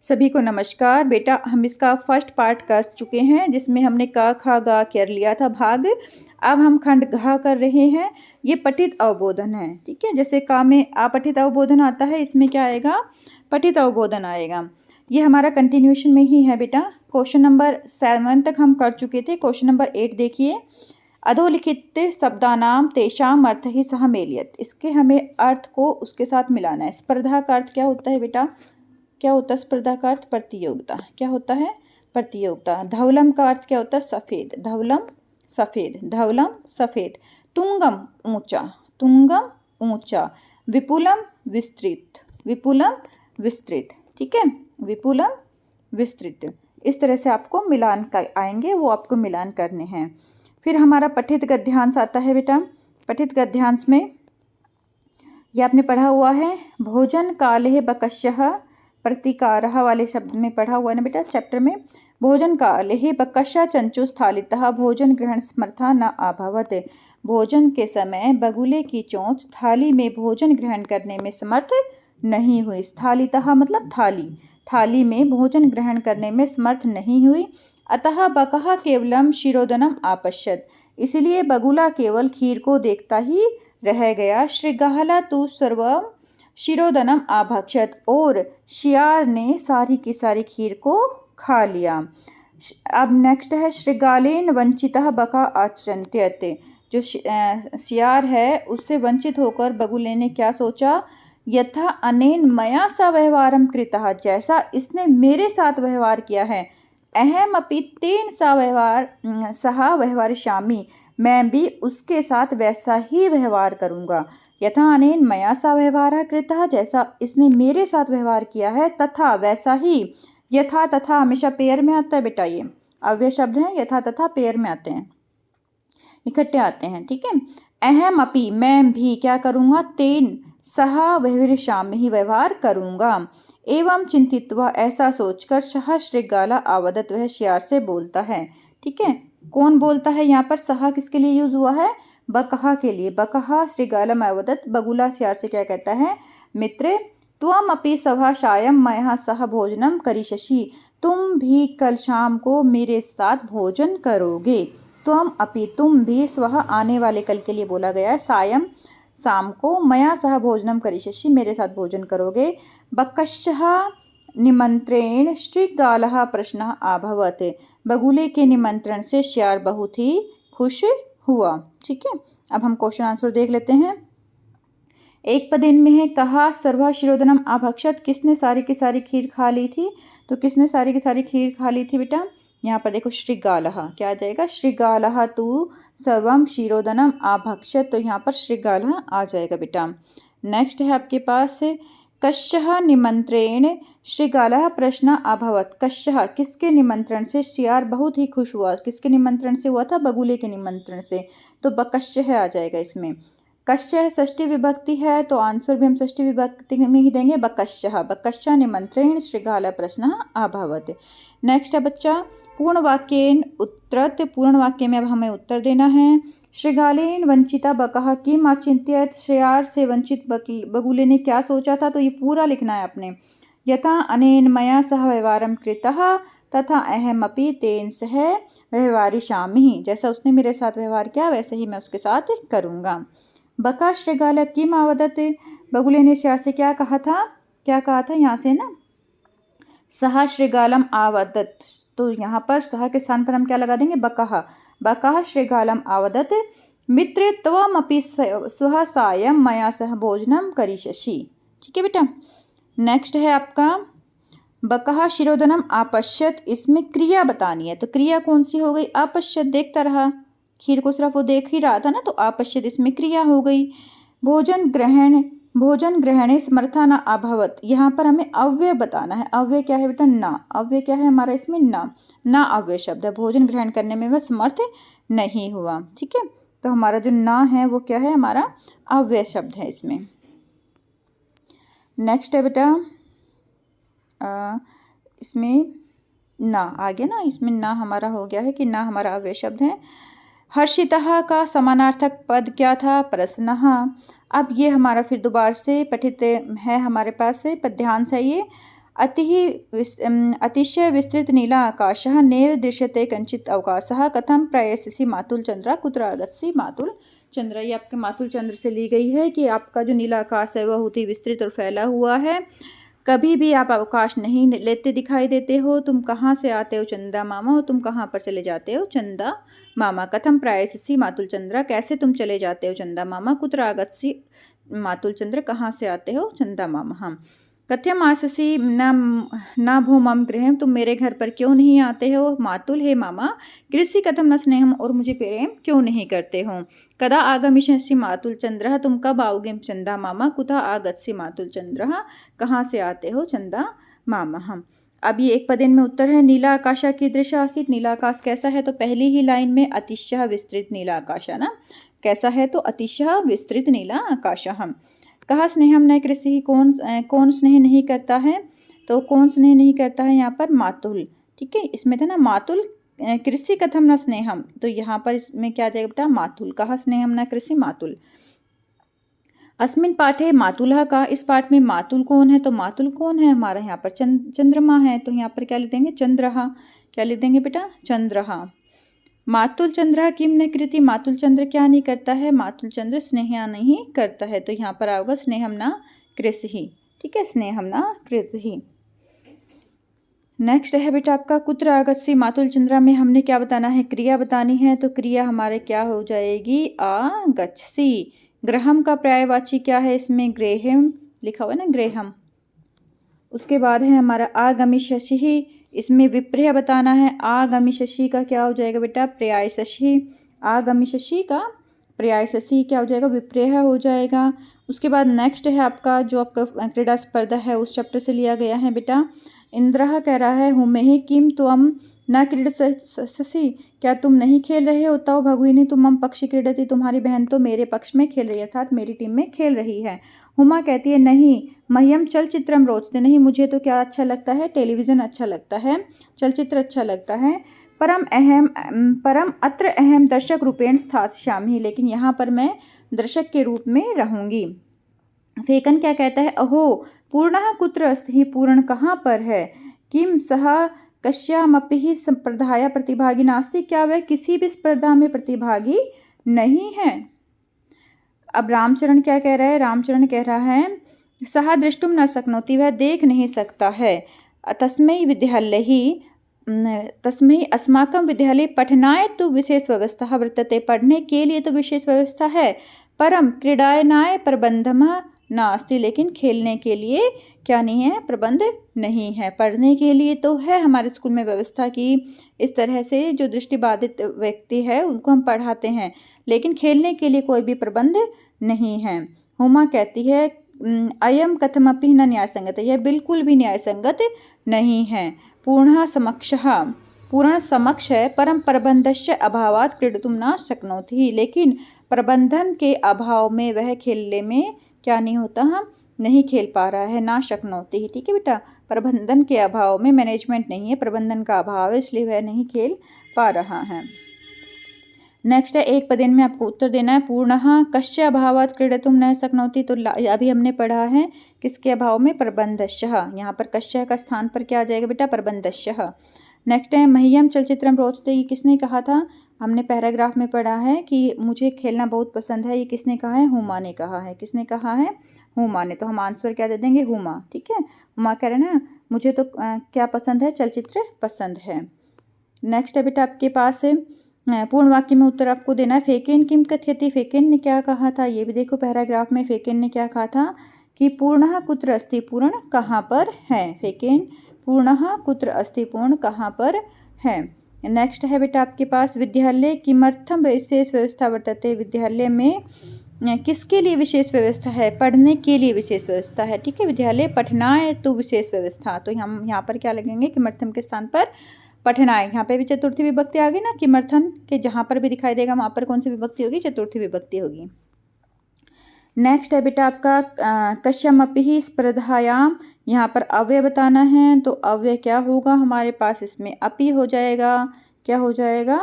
सभी को नमस्कार। बेटा, हम इसका फर्स्ट पार्ट कर चुके हैं जिसमें हमने क ख ग कर लिया था भाग। अब हम खंड घ कर रहे हैं। ये पठित अवबोधन है, ठीक है। जैसे का में अपठित अवबोधन आता है, इसमें क्या आएगा? पठित अवबोधन आएगा। ये हमारा कंटिन्यूशन में ही है बेटा। क्वेश्चन नंबर 7 तक हम कर चुके थे। क्वेश्चन नंबर 8 देखिए। अधोलिखित शब्दानाम तेषाम अर्थ ही सह मेलियत। इसके हमें अर्थ को उसके साथ मिलाना है। स्पर्धा का अर्थ क्या होता है बेटा? क्या होता है स्पर्धा का अर्थ? प्रतियोगिता। क्या होता है? प्रतियोगिता। धवलम का अर्थ क्या होता है? सफेद। धवलम सफेद, धवलम सफेद। तुंगम ऊंचा, तुंगम ऊंचा। विपुलम विस्तृत, विपुलम विस्तृत, ठीक है। विपुलम विस्तृत। इस तरह से आपको मिलान कर आएंगे, वो आपको मिलान करने हैं। फिर हमारा पठित गद्यांश आता है बेटा। पठित गद्यांश में ये आपने पढ़ा हुआ है। भोजन काले बकश्यः प्रतिकारः वाले शब्द में पढ़ा हुआ है ना बेटा चैप्टर में। भोजन काले बकश्या चंचु स्थालितः भोजन ग्रहण समर्था न अभवत्। भोजन के समय बगुले की चोंच थाली में भोजन ग्रहण करने में समर्थ नहीं हुई। स्थालितः मतलब थाली, थाली में भोजन ग्रहण करने में समर्थ नहीं हुई। अतः बकः केवलम शिरोदनम आपश्यत। इसलिए बगुला केवल खीर को देखता ही रह गया। श्रृगाला तु सर्वम शिरोदनम आभक्षत। और शियार ने सारी की सारी खीर को खा लिया। अब नेक्स्ट है श्रृगालेन वंचितः बका आचन्त्यत। जो शियार है उससे वंचित होकर बगुले ने क्या सोचा? यथा अनेन मया सा व्यवहारम कृतः। जैसा इसने मेरे साथ व्यवहार किया है। अहम अपि तेन सा व्यवहार सह व्यवहारिष्यामि। मैं भी उसके साथ वैसा ही व्यवहार करूंगा। यथा अनेन मया सा व्यवहार कृतः। जैसा इसने मेरे साथ व्यवहार किया है, तथा वैसा ही। यथा तथा हमेशा पेयर में आता है बेटा। ये अव्यय शब्द हैं, यथा तथा पेयर में आते हैं, इकट्ठे आते हैं, ठीक है। अहम अपि मैं भी क्या करूंगा? तेन सह व्यवहारिष्यामि ही व्यवहार करूंगा। एवं चिंतित्वा ऐसा सोचकर सह श्रृगाला आवदत। वह शियार से बोलता है, ठीक है। कौन बोलता है यहाँ पर? सह किसके लिए यूज हुआ है? बकहा के लिए। बकहा श्रृगालम आवदत। बगुला शियार से क्या कहता है? मित्र त्वम अपि सभा सायं मया सह भोजनम करिष्यसि। तुम भी कल शाम को मेरे साथ भोजन करोगे। त्वम अपि तुम भी, स्वह आने वाले कल के लिए बोला गया है। सायं शाम को, मया सह भोजनम करिष्यसि मेरे साथ भोजन करोगे। बकश्यः निमंत्रेण श्रृगालः प्रसन्नः अभवत्। बगुले के निमंत्रण से शियार बहुत ही खुश हुआ, ठीक है। अब हम क्वेश्चन आंसर देख लेते हैं। एक पदेन में है कहा सर्वा शिरोदनम अभक्षत। किसने सारी की सारी खीर खा ली थी? तो किसने सारी की सारी खीर खा ली थी बेटा? यहाँ पर देखो श्रृगालः, क्या आ जाएगा? श्रृगालः तु सर्वम शिरोदनम अभक्षत। तो यहाँ पर श्रृगालः आ जाएगा बेटा। नेक्स्ट है आपके पास कश्यः निमंत्रेण श्रृगालः प्रश्न अभवत्। कश्यः किसके निमंत्रण से शियार बहुत ही खुश हुआ? किसके निमंत्रण से हुआ था? बगुले के निमंत्रण से। तो बकश्यः आ जाएगा इसमें। कश्यः षष्ठी विभक्ति है, तो आंसर भी हम षष्ठी विभक्ति में ही देंगे। बकश्यः, बकश्य निमंत्रेण श्रृगालः प्रश्नः अभवत्। नेक्स्ट है बच्चा पूर्ण वाक्येन उत्तरत। पूर्ण वाक्य में अब हमें उत्तर देना है। श्रृगालेन वंचिता बकः किम अचिन्त्यत। शियार से वंचित बगुले ने क्या सोचा था? तो ये पूरा लिखना है आपने। यथा अनेन मया सह व्यवहारम कृतः तथा अहम अपि तेन सह व्यवहारिष्यामि। जैसा उसने मेरे साथ व्यवहार किया वैसे ही मैं उसके साथ करूँगा। बका श्रृगाल किम आवदत। बगुले ने शियार से क्या कहा था? क्या कहा था यहाँ से ना? सह श्रृगालम आवदत। तो यहाँ पर सह के स्थान पर हम क्या लगा देंगे? बकः। बकः श्रृगालम आवदत मित्र त्वमपि स्वः सायं मया सह भोजनम करिष्यसि। ठीक है बेटा। नेक्स्ट है आपका बकः शिरोदनम आपश्यत। इसमें क्रिया बतानी है, तो क्रिया कौन सी हो गई? आपश्यत, देखता रहा खीर को, सिर्फ वो देख ही रहा था ना, तो आपश्यत इसमें क्रिया हो गई। भोजन ग्रहणे समर्था न अभवत। यहाँ पर हमें अव्यय बताना है। अव्यय क्या है बेटा? ना। अव्यय क्या है हमारा इसमें? ना अव्यय शब्द है। भोजन ग्रहण करने में वह समर्थ नहीं हुआ, ठीक है। तो हमारा जो ना है वो क्या है? हमारा अव्यय शब्द है इसमें। नेक्स्ट है बेटा इसमें ना आ गया ना, इसमें ना हमारा हो गया है कि ना हमारा अव्यय शब्द है। हर्षितः का समानार्थक पद क्या था? प्रसन्नः। अब ये हमारा फिर दोबारा से पठित है हमारे पास से, पर ध्यान से ये अतिशय विस्तृत नीला आकाशः नैव दृश्यते कञ्चित् अवकाशः कथं प्रयास्यसि मातुल चंद्र कुत्र आगच्छसि मातुल चंद्र। ये आपके मातुल चंद्र से ली गई है कि आपका जो नीला आकाश है वह बहुत ही विस्तृत और फैला हुआ है, कभी भी आप अवकाश नहीं लेते दिखाई देते हो। तुम कहाँ से आते हो चंदा मामा, और तुम कहाँ पर चले जाते हो चंदा मामा। कथम प्रायससी मातुल चंद्र, कैसे तुम चले जाते हो चंदा मामा। कुत्र आगच्छसि मातुल चंद्र, कहाँ से आते हो चंदा मामा। हम कथ्यम आससी न भो मम गृह, तुम मेरे घर पर क्यों नहीं आते हो मातुल हे मामा। कृषि कथम न स्नेहम, और मुझे प्रेम क्यों नहीं करते हो। कदा आगमिष्यसि मातुल चंद्र, तुम कब आओगे चंदा मामा। कुतः आगच्छसि मातुल चंद्र, कहाँ से आते हो चंदा मामा। हम अब ये एक पदेन में उत्तर है। नीला आकाश कीदृश आसीत्, नीला आकाश कैसा है, तो पहली ही लाइन में अतिशय विस्तृत नीला आकाश ना, कैसा है तो अतिशय विस्तृत नीला आकाश। हम कहा स्नेहम न कृषि, कौन स्नेह नहीं करता है, तो कौन स्नेह नहीं करता है यहाँ पर मातुल। ठीक है, इसमें था ना मातुल कृषि कथम न स्नेहम, तो यहाँ पर इसमें क्या जाएगा बेटा मातुल। कहा स्नेहम न कृषि मातुल। अस्मिन पाठे मातुलः का, इस पाठ में मातुल कौन है, तो मातुल कौन है हमारा यहाँ पर चंद्रमा है, तो यहाँ पर क्या लिख देंगे चंद्रहा। क्या लिख देंगे बेटा चंद्रहा। मातुल चंद्र किम न कृति, मातुल चंद्र क्या नहीं करता है, मातुल चंद्र स्नेह नहीं करता है, तो यहाँ पर आओगा स्नेहम न कृषि। ठीक है, स्नेहम न कृषि। नेक्स्ट है बेटा आपका कुत्र आगच्छसि मातुल चंद्र में हमने क्या बताना है, क्रिया बतानी है, तो क्रिया हमारे क्या हो जाएगी आगच्छसि। ग्रहम का पर्यायवाची क्या है, इसमें ग्रेहम लिखा हुआ है ना, ग्रेहम। उसके बाद है हमारा आगमिष्यसि, इसमें विप्रय बताना है। आगमिष्यसि का क्या हो जाएगा बेटा पर्यायशसि, आगमिष्यसि का पर्यायशसि क्या हो जाएगा विप्रय हो जाएगा। उसके बाद नेक्स्ट है आपका जो आपका क्रीड़ा स्पर्धा है उस चैप्टर से लिया गया है बेटा। इंद्रः कह रहा है हुमेहि किम त्वम न क्रीडसि, क्या तुम नहीं खेल रहे हो। तव भगिनी तुम मम पक्षी क्रीडति, तुम्हारी बहन तो मेरे पक्ष में खेल रही है, अर्थात मेरी टीम में खेल रही है। हुमा कहती है नहीं, मह्यम चलचित्रम रोचते, नहीं मुझे तो क्या अच्छा लगता है टेलीविज़न अच्छा लगता है, चलचित्र अच्छा लगता है। परम अत्र अहम दर्शक रूपेण स्थास्यामि, लेकिन यहाँ पर मैं दर्शक के रूप में रहूँगी। फेकन क्या कहता है, अहो पूर्णः कुत्र अस्ति, पूर्ण कहाँ पर है। किम सह कस्यामपि ही स्पर्धाया प्रतिभागी नास्ति, क्या वह किसी भी स्पर्धा में प्रतिभागी नहीं है। अब रामचरण क्या कह रहा है, रामचरण कह रहा है सह दृष्टुम न शक्नोति, वह देख नहीं सकता है। तस्मै अस्माकं विद्यालये पठनाय तो विशेष व्यवस्था वर्तते, पढ़ने के लिए तो विशेष व्यवस्था है। परम क्रीडायनाय प्रबंधः नास्ति, लेकिन खेलने के लिए क्या नहीं है प्रबंध नहीं है। पढ़ने के लिए तो है हमारे स्कूल में व्यवस्था की, इस तरह से जो दृष्टिबाधित व्यक्ति है उनको हम पढ़ाते हैं, लेकिन खेलने के लिए कोई भी प्रबंध नहीं है। हुमा कहती है अयम कथमपि न न्याय संगत, यह बिल्कुल भी न्याय संगत नहीं है। पूर्ण समक्षः, पूर्ण समक्ष है। परम प्रबंधस्य अभावात् क्रीडितुं न शक्नोति, लेकिन प्रबंधन के अभाव में वह खेलने में क्या नहीं होता, हम नहीं खेल पा रहा है, ना शक्नोति। ठीक है बेटा, प्रबंधन के अभाव में, मैनेजमेंट नहीं है, प्रबंधन का अभाव है, इसलिए वह नहीं खेल पा रहा है। नेक्स्ट है एक पदेन में आपको उत्तर देना है। पूर्णः कस्य अभावात् क्रीडितुं न शक्नोति, तो अभी हमने पढ़ा है किसके अभाव में, प्रबंधस्यः। यहाँ पर कस्य का स्थान पर क्या आ जाएगा बेटा प्रबंधस्यः। नेक्स्ट है मह्यम चलचित्रम रोचते, ये किसने कहा था, हमने पैराग्राफ में पढ़ा है कि मुझे खेलना बहुत पसंद है, ये किसने कहा है, हुमा ने कहा है। किसने कहा है, हुमा ने। तो हम आंसर क्या दे देंगे हुमा। ठीक है, हुमा कह रहे हैं ना मुझे तो क्या पसंद है, चलचित्र पसंद है। नेक्स्ट है बेटा आपके पास है पूर्ण वाक्य में उत्तर आपको देना है। फेकेन किम कथयति, फेकेन ने क्या कहा था, ये भी देखो पैराग्राफ में फेकेन ने क्या कहा था कि पूर्णः कुत्र अस्ति, पूर्ण कहाँ पर है। फेकेन पूर्णः कुत्र अस्ति, पूर्ण कहाँ पर है। नेक्स्ट है बेटा आपके पास विद्यालय किमर्थम विशेष व्यवस्था वर्तते, विद्यालय में किसके लिए विशेष व्यवस्था है, पढ़ने के लिए विशेष व्यवस्था है। ठीक है, विद्यालय पठनाय तो विशेष व्यवस्था, तो हम यहाँ पर क्या लगेंगे किमर्थम के स्थान पर पठनाय। यहाँ पे भी चतुर्थी विभक्ति आ गई ना, किमर्थम के जहाँ पर भी दिखाई देगा वहाँ पर कौन सी विभक्ति होगी, चतुर्थी विभक्ति होगी। नेक्स्ट है बेटा आपका कस्यामपि ही स्पर्धायाम, यहाँ पर अव्यय बताना है, तो अव्यय क्या होगा हमारे पास, इसमें अपि हो जाएगा। क्या हो जाएगा,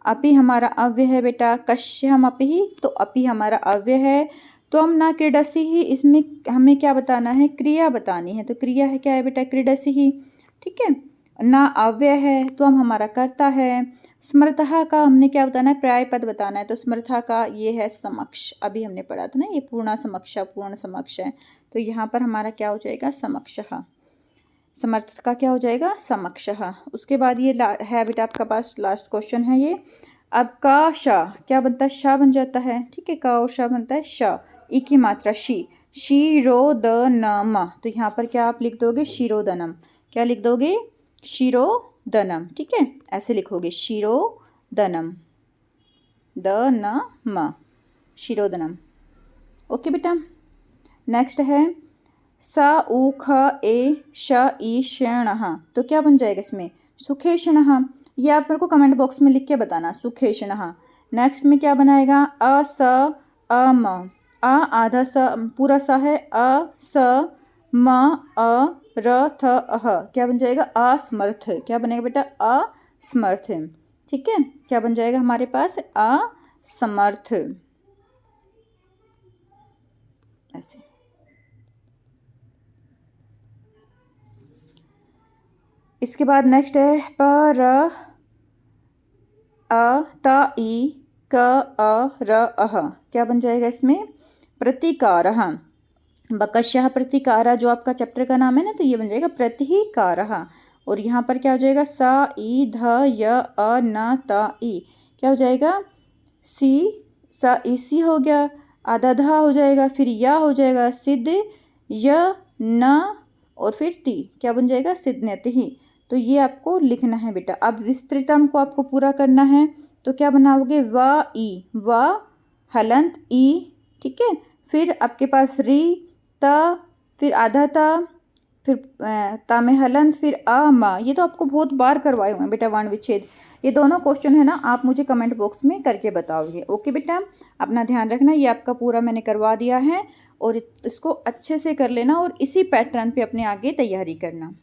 अपि हमारा अव्यय है बेटा। कस्यामपि ही, तो अपि हमारा अव्यय है। त्वम न क्रीडसि ही, इसमें हमें क्या बताना है, क्रिया बतानी है। तो क्रिया है क्या है बेटा, क्रीडसि ही, ठीक है। ना अव्यय है, त्वम हमारा कर्ता है। स्मृतः का हमने क्या बताना है, पर्याय पद बताना है। तो स्मृतः का ये है समक्ष, अभी हमने पढ़ा था ना, ये पूर्ण समक्ष, पूर्ण समक्ष है। तो यहाँ पर हमारा क्या हो जाएगा, समक्षः। समर्थ का क्या हो जाएगा, समक्षः। उसके बाद ये है बेटा आपका पास लास्ट क्वेश्चन है ये। अब का शा क्या बनता है, शा बन जाता है, ठीक है। का और शा बनता है श, ई की मात्रा शी, शिरोदनम। तो यहाँ पर क्या आप लिख दोगे, शिरोदनम। क्या लिख दोगे, शिरोदनम, ठीक है, ऐसे लिखोगे, शिरोदनम, दनम, शिरोदनम। ओके बेटा। नेक्स्ट है स उ ख ए श ई शेणः। तो क्या बन जाएगा इसमें, सुखेशणः। ये आप मेरे को कमेंट बॉक्स में लिख के बताना, सुखेशणः। नेक्स्ट में क्या बनाएगा, अ स अ म, आ आधा स पूरा सा है, अ स म अ र थ अह, क्या बन जाएगा, असमर्थ। क्या बनेगा बेटा, असमर्थ, ठीक है। क्या बन जाएगा हमारे पास, असमर्थ, ऐसे। इसके बाद नेक्स्ट है पर अ त ई क अ र अह। क्या बन जाएगा इसमें, प्रतिकारः। बकशः प्रतिकारः जो आपका चैप्टर का नाम है ना, तो ये बन जाएगा प्रतिकारः। और यहाँ पर क्या हो जाएगा, स ई ध य अ न त ई, क्या हो जाएगा, सी सा ई सी हो गया, आधा धा हो जाएगा, फिर या हो जाएगा, सिद्ध य न, और फिर ती, क्या बन जाएगा, सिद्धनति ही। तो ये आपको लिखना है बेटा। अब विस्तृतम को आपको पूरा करना है, तो क्या बनाओगे, व ई, व हलंत ई, ठीक है। फिर आपके पास री, त, फिर आधा ता, फिर ता में हलंत, फिर आ मा। ये तो आपको बहुत बार करवाए हुए हैं बेटा, वर्ण विच्छेद। ये दोनों क्वेश्चन है ना, आप मुझे कमेंट बॉक्स में करके बताओगे। ओके बेटा, अपना ध्यान रखना। ये आपका पूरा मैंने करवा दिया है, और इसको अच्छे से कर लेना, और इसी पैटर्न पे अपने आगे तैयारी करना।